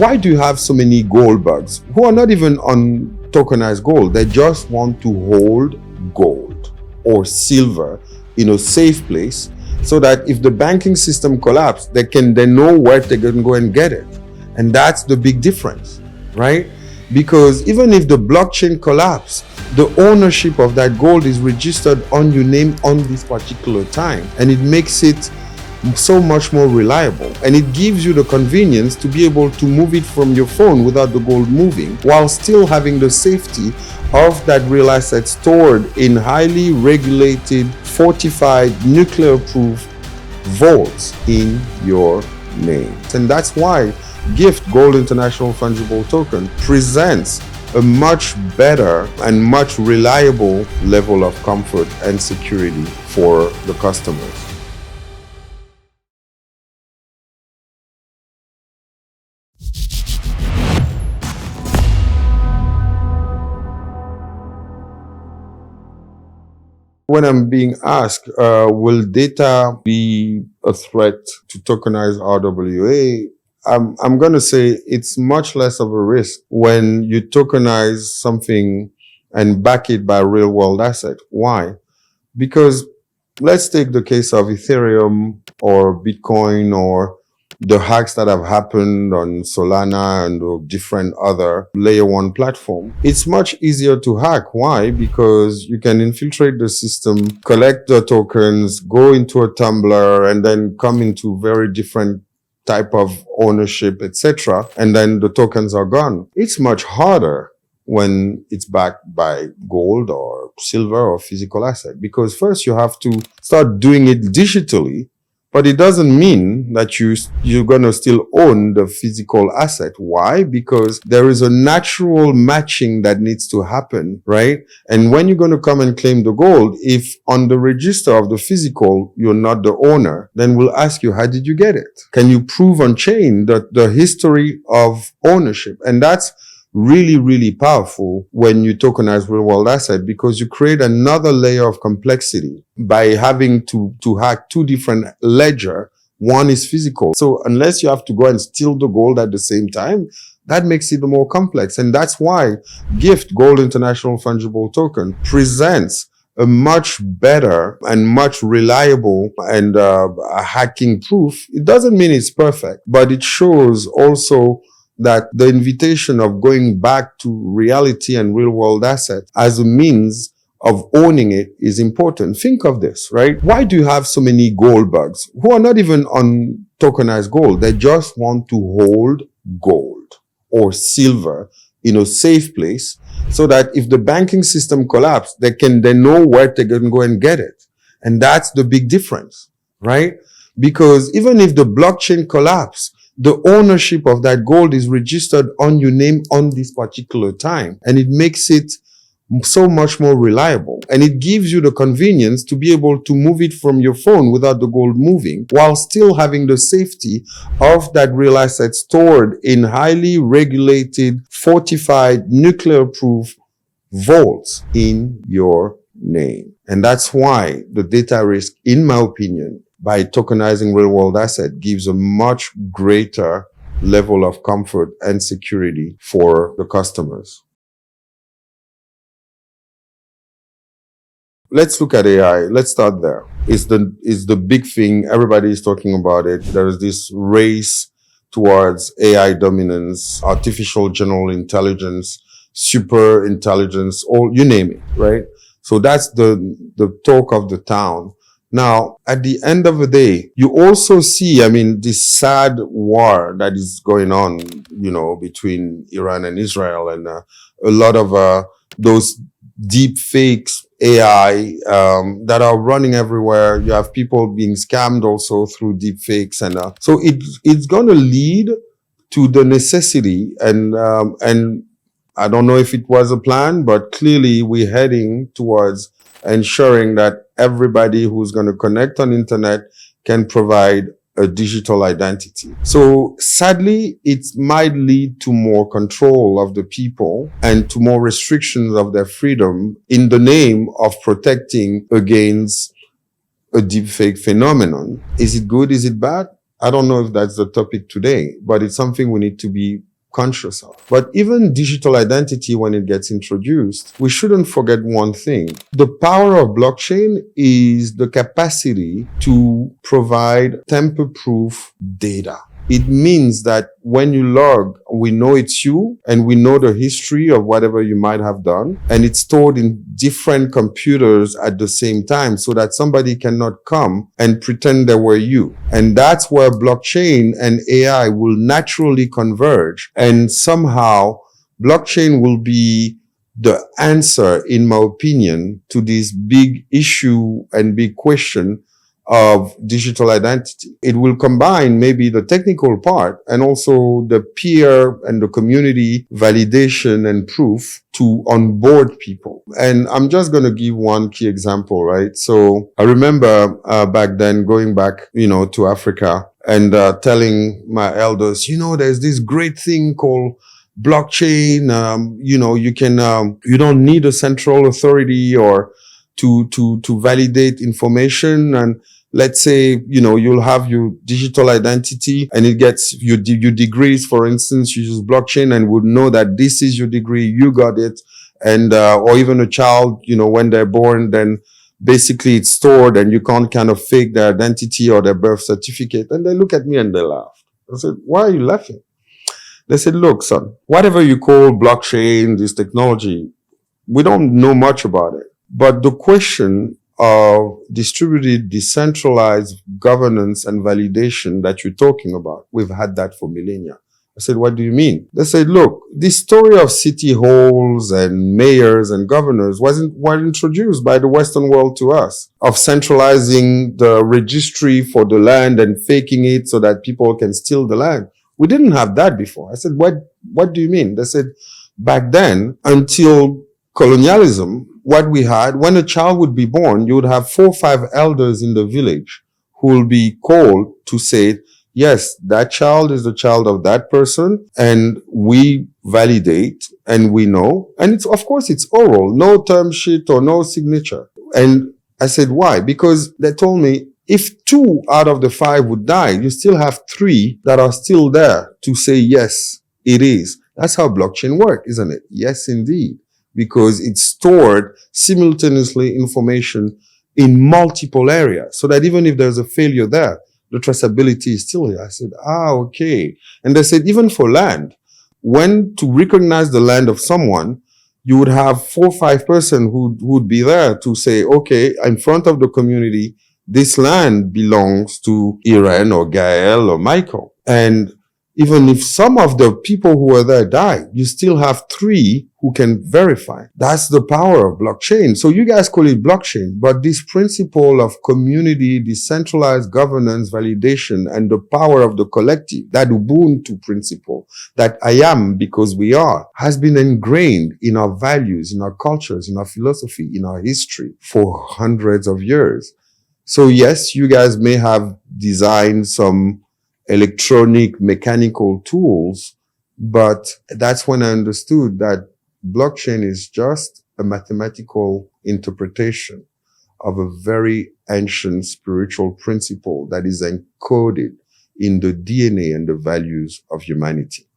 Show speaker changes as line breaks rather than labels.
Why do you have so many gold bugs who are not even on tokenized gold? They just want to hold gold or silver in a safe place so that if the banking system collapses, they know where they can go and get it. And that's the big difference, right? Because even if the blockchain collapses, the ownership of that gold is registered on your name on this particular time. And it makes it so much more reliable, and it gives you the convenience to be able to move it from your phone without the gold moving, while still having the safety of that real asset stored in highly regulated, fortified, nuclear-proof vaults in your name. And that's why GIFT Gold International Fungible Token presents a much better and much reliable level of comfort and security for the customers. When I'm being asked, will data be a threat to tokenize RWA? I'm going to say it's much less of a risk when you tokenize something and back it by a real world asset. Why? Because let's take the case of Ethereum or Bitcoin or the hacks that have happened on Solana and different other layer one platform. It's much easier to hack. Why? Because you can infiltrate the system, collect the tokens, go into a tumbler, and then come into very different type of ownership, etc. And then the tokens are gone. It's much harder when it's backed by gold or silver or physical asset, because first you have to start doing it digitally. But it doesn't mean that you're going to still own the physical asset. Why? Because there is a natural matching that needs to happen, right? And when you're going to come and claim the gold, if on the register of the physical, you're not the owner, then we'll ask you, how did you get it? Can you prove on chain the history of ownership? And that's really, really powerful when you tokenize real world asset, because you create another layer of complexity by having to hack two different ledger. One is physical. So unless you have to go and steal the gold at the same time, that makes it more complex. And that's why GIFT Gold International Fungible Token presents a much better and much reliable and hacking proof. It doesn't mean it's perfect, but it shows also that the invitation of going back to reality and real world asset as a means of owning it is important. Think of this, right? Why do you have so many gold bugs who are not even on tokenized gold? They just want to hold gold or silver in a safe place so that if the banking system collapses, they know where they can go and get it. And that's the big difference, right? Because even if the blockchain collapses, the ownership of that gold is registered on your name on this particular time. And it makes it so much more reliable. And it gives you the convenience to be able to move it from your phone without the gold moving, while still having the safety of that real asset stored in highly regulated, fortified, nuclear-proof vaults in your name. And that's why the data risk, in my opinion, by tokenizing real-world asset gives a much greater level of comfort and security for the customers. Let's look at AI. Let's start there. It's the big thing. Everybody is talking about it. There is this race towards AI dominance, artificial general intelligence, super intelligence, you name it, right? So that's the talk of the town. Now, at the end of the day, you also see, this sad war that is going on, between Iran and Israel, and a lot of those deepfakes, AI, that are running everywhere. You have people being scammed also through deepfakes. And so it's going to lead to the necessity, and I don't know if it was a plan, but clearly we're heading towards ensuring that everybody who's going to connect on internet can provide a digital identity. So sadly, it might lead to more control of the people and to more restrictions of their freedom in the name of protecting against a deepfake phenomenon. Is it good? Is it bad? I don't know if that's the topic today, but it's something we need to be conscious of. But even digital identity, when it gets introduced, we shouldn't forget one thing. The power of blockchain is the capacity to provide tamper-proof data. It means that when you log, we know it's you and we know the history of whatever you might have done, and it's stored in different computers at the same time so that somebody cannot come and pretend they were you. And that's where blockchain and AI will naturally converge, and somehow blockchain will be the answer, in my opinion, to this big issue and big question of digital identity. It will combine maybe the technical part and also the peer and the community validation and proof to onboard people. And I'm just going to give one key example, right? So I remember back then going back, to Africa and telling my elders, there's this great thing called blockchain. You don't need a central authority or to validate information. And let's say, you'll have your digital identity and it gets your degrees, for instance, you use blockchain and would know that this is your degree, you got it. And, or even a child, when they're born, then basically it's stored and you can't kind of fake their identity or their birth certificate. And they look at me and they laugh. I said, why are you laughing? They said, look, son, whatever you call blockchain, this technology, we don't know much about it. But the question of distributed, decentralized governance and validation that you're talking about, we've had that for millennia. I said, what do you mean? They said, look, this story of city halls and mayors and governors was introduced by the Western world to us, of centralizing the registry for the land and faking it so that people can steal the land. We didn't have that before. I said, what do you mean? They said, back then, until colonialism, what we had, when a child would be born, you would have 4 or 5 elders in the village who will be called to say, yes, that child is the child of that person, and we validate and we know. And it's, of course, it's oral, no term sheet or no signature. And I said, why? Because they told me, if 2 out of the 5 would die, you still have 3 that are still there to say, yes, it is. That's how blockchain works, isn't it? Yes, indeed. Because it stored simultaneously information in multiple areas so that even if there's a failure there, the traceability is still here. I said, okay. And they said, even for land, when to recognize the land of someone, you would have 4 or 5 persons who would be there to say, okay, in front of the community, this land belongs to Irene or Gael or Michael. And even if some of the people who were there died, you still have 3 who can verify. That's the power of blockchain. So you guys call it blockchain, but this principle of community, decentralized governance, validation, and the power of the collective, that Ubuntu principle, that I am because we are, has been ingrained in our values, in our cultures, in our philosophy, in our history for hundreds of years. So yes, you guys may have designed some electronic, mechanical tools, but that's when I understood that blockchain is just a mathematical interpretation of a very ancient spiritual principle that is encoded in the DNA and the values of humanity.